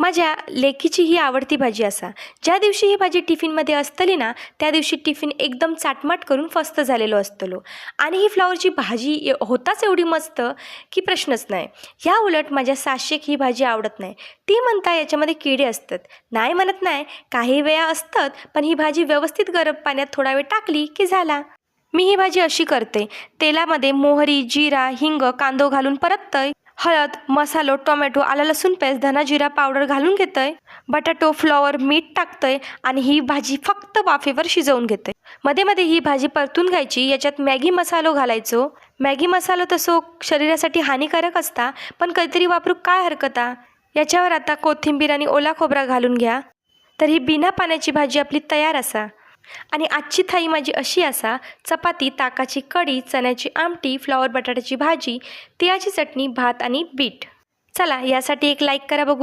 माझ्या लेकीची ही आवडती भाजी असा. ज्या दिवशी ही भाजी टिफिनमध्ये असतली ना, त्या दिवशी टिफिन एकदम चाटमाट करून फस्त झालेलो असतलो. आणि ही फ्लॉवरची भाजी होताच एवढी मस्त की प्रश्नच नाही. ह्या उलट माझ्या साशेक ही भाजी आवडत नाही. ती म्हणता याच्यामध्ये किडे असतात. नाही म्हणत नाही, काही वेळा असतात, पण ही भाजी व्यवस्थित गरम पाण्यात थोडा वेळ टाकली की झाला. मी ही भाजी अशी करते. तेलामध्ये मोहरी, जिरा, हिंग, कांदो घालून परततय. हळद, मसालो, टोमॅटो, आलं लसूण पेस्ट, धना जिरा पावडर घालून घेतोय. बटाटो, फ्लॉवर, मीठ टाकतोय आणि ही भाजी फक्त वाफेवर शिजवून घेते. मध्ये मध्ये ही भाजी परतून घ्यायची. याच्यात मॅगी मसालो घालायचो. मॅगी मसालो तसो शरीरासाठी हानिकारक असता, पण कधीतरी वापरू काय हरकता. याच्यावर आता कोथिंबीर आणि ओला खोबरा घालून घ्या. तर ही बिना पाण्याची भाजी आपली तयार असा. आणि आजची थाळी माझी अशी असा: चपाती, ताकाची कढी, चण्याची आमटी, फ्लॉवर बटाट्याची भाजी, तिळाची चटणी, भात आणि बीट. चला, यासाठी एक लाईक करा बघू.